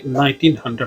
1900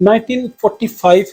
1945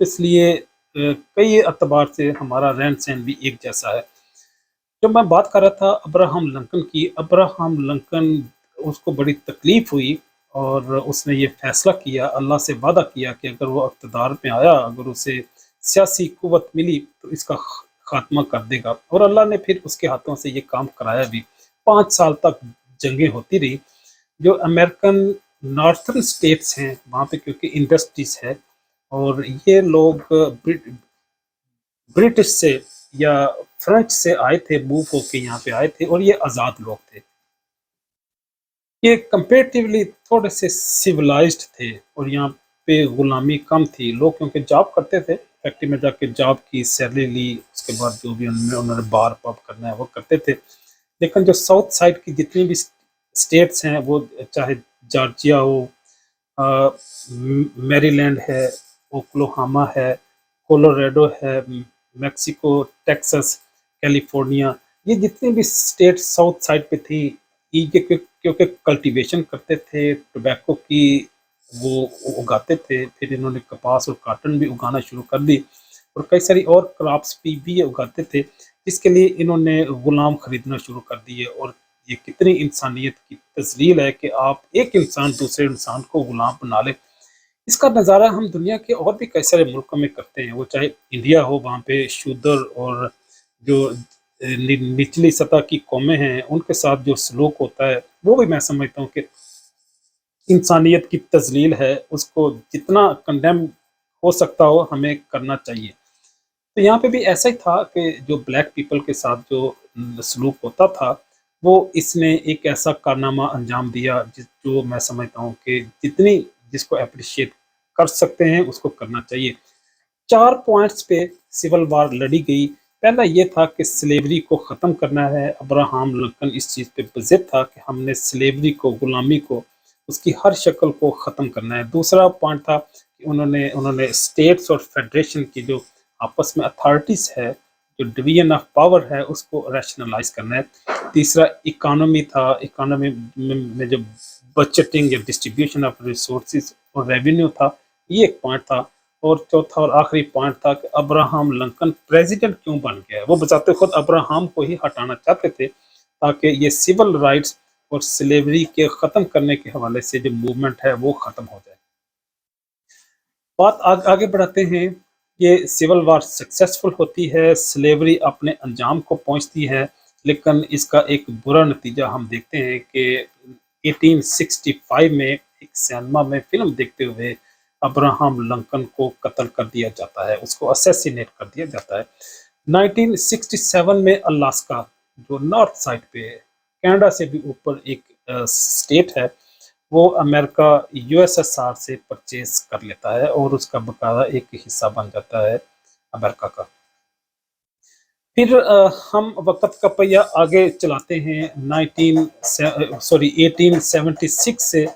اس لیے کئی اعتبار سے ہمارا رہن سہن بھی ایک جیسا ہے۔ جب میں بات کر رہا تھا ابراہم لنکن کی، ابراہم لنکن اس کو بڑی تکلیف ہوئی اور اس نے یہ فیصلہ کیا، اللہ سے وعدہ کیا کہ اگر وہ اقتدار میں آیا، اگر اسے سیاسی قوت ملی تو اس کا خاتمہ کر دے گا، اور اللہ نے پھر اس کے ہاتھوں سے یہ کام کرایا بھی۔ 5 سال تک جنگیں ہوتی رہی۔ جو امریکن نارتھرن اسٹیٹس ہیں وہاں پہ کیونکہ انڈسٹریز ہے، اور یہ لوگ برٹش سے یا فرنچ سے آئے تھے، موو ہو کے یہاں پہ آئے تھے، اور یہ آزاد لوگ تھے، یہ کمپیریٹیولی تھوڑے سے سیولائزڈ تھے، اور یہاں پہ غلامی کم تھی۔ لوگ کیونکہ جاب کرتے تھے، فیکٹری میں جا کے جاب کی، سیلری لی، اس کے بعد جو بھی انہوں نے بار پب کرنا ہے وہ کرتے تھے۔ لیکن جو ساؤتھ سائڈ کی جتنی بھی اسٹیٹس ہیں، وہ چاہے جارجیا ہو، میری لینڈ ہے، اوکلوہاما ہے، کولوریڈو ہے، میکسیکو، ٹیکسس، کیلیفورنیا، یہ جتنی بھی اسٹیٹ ساؤتھ سائڈ پہ تھی، یہ کیونکہ کلٹیویشن کرتے تھے ٹوبیکو کی، وہ اگاتے تھے، پھر انہوں نے کپاس اور کاٹن بھی اگانا شروع کر دی، اور کئی ساری اور کراپس بھی اگاتے تھے، جس کے لیے انہوں نے غلام خریدنا شروع کر دیے۔ اور یہ کتنی انسانیت کی تذلیل ہے کہ آپ ایک انسان دوسرے انسان کو غلام بنا لے۔ اس کا نظارہ ہم دنیا کے اور بھی کئی سارے ملکوں میں کرتے ہیں، وہ چاہے انڈیا ہو، وہاں پہ شودر اور جو نچلی سطح کی قومیں ہیں ان کے ساتھ جو سلوک ہوتا ہے، وہ بھی میں سمجھتا ہوں کہ انسانیت کی تذلیل ہے، اس کو جتنا کنڈیم ہو سکتا ہو ہمیں کرنا چاہیے۔ تو یہاں پہ بھی ایسا ہی تھا کہ جو بلیک پیپل کے ساتھ جو سلوک ہوتا تھا، وہ اس نے ایک ایسا کارنامہ انجام دیا جو میں سمجھتا ہوں کہ جس کو اپریشیٹ کر سکتے ہیں اس کو کرنا چاہیے۔ 4 پوائنٹس پہ سول وار لڑی گئی۔ پہلا یہ تھا کہ سلیوری کو ختم کرنا ہے، ابراہم لنکن اس چیز پہ بضد تھا کہ ہم نے سلیوری کو، غلامی کو، اس کی ہر شکل کو ختم کرنا ہے۔ دوسرا پوائنٹ تھا کہ انہوں نے اسٹیٹس اور فیڈریشن کی جو آپس میں اتھارٹیز ہے، جو ڈویژن آف پاور ہے، اس کو ریشنلائز کرنا ہے۔ تیسرا اکانومی تھا، اکانومی میں جو بجٹنگ یا ڈسٹریبیوشن آف ریسورسز اور ریونیو تھا، یہ ایک پوائنٹ تھا۔ اور چوتھا اور آخری پوائنٹ تھا کہ ابراہم لنکن پریزیڈنٹ کیوں بن گیا ہے۔ وہ بذات خود ابراہم کو ہی ہٹانا چاہتے تھے تاکہ یہ سول رائٹس اور سلیوری کے ختم کرنے کے حوالے سے جو موومنٹ ہے وہ ختم ہو جائے۔ بات آگے بڑھاتے ہیں۔ یہ سول وار سکسیسفل ہوتی ہے، سلیوری اپنے انجام کو پہنچتی ہے، لیکن اس کا ایک برا نتیجہ ہم دیکھتے ہیں کہ 1865 میں ایک سینما میں فلم دیکھتے ہوئے ابراہم لنکن کو قتل کر دیا جاتا ہے، اس کو اسیسینیٹ کر دیا جاتا ہے۔ 1967 میں الاسکا، جو نارتھ سائڈ پہ ہے، کینیڈا سے بھی اوپر ایک اسٹیٹ ہے، وہ امریکہ یو ایس ایس آر سے پرچیز کر لیتا ہے، اور اس کا باقاعدہ ایک حصہ بن جاتا ہے امریکہ کا۔ پھر ہم وقت کا پہیہ آگے چلاتے ہیں۔ 1876 سے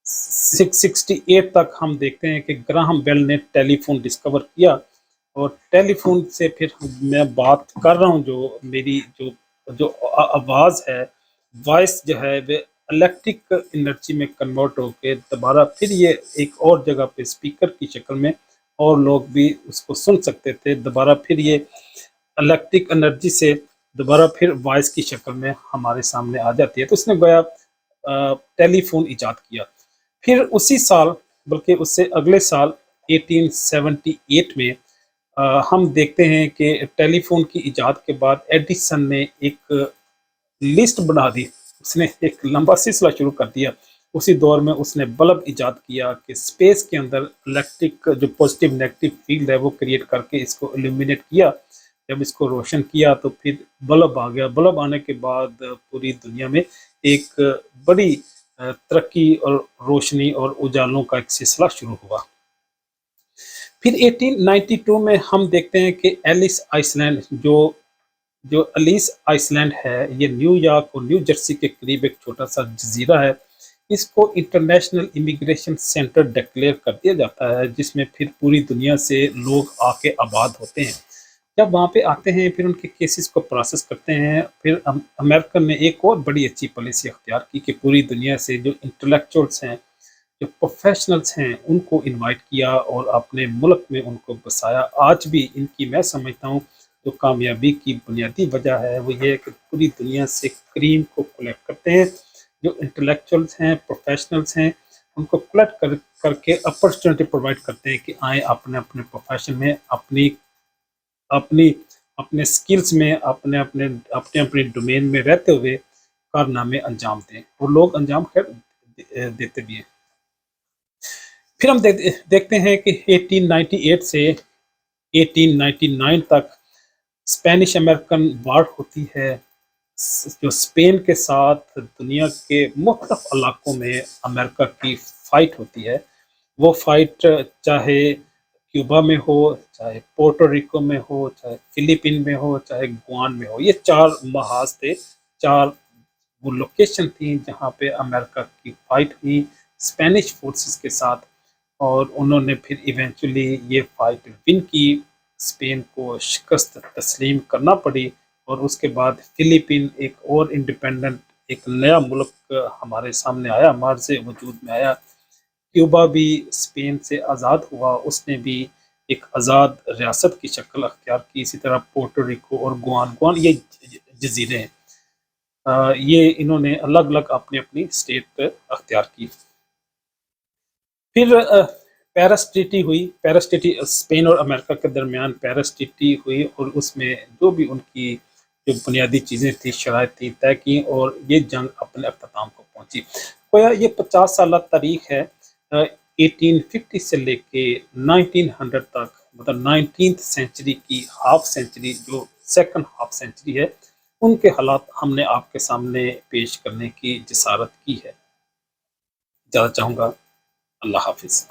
668 تک ہم دیکھتے ہیں کہ گراہم بیل نے ٹیلی فون ڈسکور کیا، اور ٹیلی فون سے پھر میں بات کر رہا ہوں، جو میری جو آواز ہے، وائس جو ہے، وہ الیکٹرک انرجی میں کنورٹ ہو کے دوبارہ پھر یہ ایک اور جگہ پہ اسپیکر کی شکل میں، اور لوگ بھی اس کو سن سکتے تھے، دوبارہ پھر یہ الیکٹرک انرجی سے دوبارہ پھر وائس کی شکل میں ہمارے سامنے آ جاتی ہے۔ تو اس نے گویا ٹیلی فون ایجاد کیا۔ پھر اسی سال، بلکہ اس سے اگلے سال 1878 میں ہم دیکھتے ہیں کہ ٹیلی فون کی ایجاد کے بعد ایڈیسن نے ایک لسٹ بنا دی، اس نے ایک لمبا سلسلہ شروع کر دیا۔ اسی دور میں اس نے بلب ایجاد کیا کہ اسپیس کے اندر الیکٹرک جو پازیٹیو نیگیٹو فیلڈ ہے وہ کریٹ کر کے اس کو ایلومینیٹ کیا۔ جب اس کو روشن کیا تو پھر بلب آ گیا۔ بلب آنے کے بعد پوری دنیا میں ایک بڑی ترقی اور روشنی اور اجالوں کا ایک سلسلہ شروع ہوا۔ پھر 1892 میں ہم دیکھتے ہیں کہ ایلس آئس لینڈ، جو ایلس آئس لینڈ ہے، یہ نیو یارک اور نیو جرسی کے قریب ایک چھوٹا سا جزیرہ ہے، اس کو انٹرنیشنل امیگریشن سینٹر ڈکلیئر کر دیا جاتا ہے، جس میں پھر پوری دنیا سے لوگ آ کے آباد ہوتے ہیں۔ جب وہاں پہ آتے ہیں پھر ان کے کیسز کو پروسیس کرتے ہیں۔ پھر امریکن نے ایک اور بڑی اچھی پالیسی اختیار کی کہ پوری دنیا سے جو انٹلیکچوئلس ہیں، جو پروفیشنلز ہیں ان کو انوائٹ کیا اور اپنے ملک میں ان کو بسایا۔ آج بھی ان کی میں سمجھتا ہوں جو کامیابی کی بنیادی وجہ ہے وہ یہ ہے کہ پوری دنیا سے کریم کو کلیکٹ کرتے ہیں، جو انٹلیکچوئلس ہیں، پروفیشنلز ہیں، ان کو کلیکٹ کر کے اپرچونٹی پرووائڈ کرتے ہیں کہ آئیں اپنے اپنے پروفیشن میں اپنی اپنی اپنے سکلز میں اپنے ڈومین میں رہتے ہوئے کارنامے انجام دیں، اور لوگ انجام خیر دیتے بھی ہیں۔ پھر ہم دیکھتے ہیں کہ 1898 سے 1899 تک اسپینش امریکن وار ہوتی ہے، جو اسپین کے ساتھ دنیا کے مختلف علاقوں میں امریکہ کی فائٹ ہوتی ہے۔ وہ فائٹ چاہے کیوبا میں ہو، چاہے پورٹو ریکو میں ہو، چاہے فلیپین میں ہو، چاہے گوان میں ہو، یہ 4 محاذ تھے، 4 وہ لوکیشن تھیں جہاں پہ امریکہ کی فائٹ ہوئی اسپینش فورسز کے ساتھ، اور انہوں نے پھر ایونچولی یہ فائٹ ون کی، اسپین کو شکست تسلیم کرنا پڑی، اور اس کے بعد فلیپین ایک اور انڈیپینڈنٹ ایک نیا ملک ہمارے سامنے آیا، مارز وجود میں آیا۔ کیوبا بھی اسپین سے آزاد ہوا، اس نے بھی ایک آزاد ریاست کی شکل اختیار کی، اسی طرح پورٹو ریکو اور گوان یہ جزیرے ہیں، یہ انہوں نے الگ الگ اپنی اپنی اسٹیٹ اختیار کی۔ پھر پیرس ٹریٹی ہوئی، پیرس ٹریٹی اسپین اور امریکہ کے درمیان پیرس ٹریٹی ہوئی، اور اس میں جو بھی ان کی جو بنیادی چیزیں تھیں، شرائط تھی، طے کی، اور یہ جنگ اپنے اختتام کو پہنچی۔ گویا یہ 50 سالہ تاریخ ہے، 1850 سے لے کے 1900 تک، مطلب 19th سینچری کی ہاف سینچری، جو سیکنڈ ہاف سینچری ہے، ان کے حالات ہم نے آپ کے سامنے پیش کرنے کی جسارت کی ہے۔ اجازت چاہوں گا، اللہ حافظ۔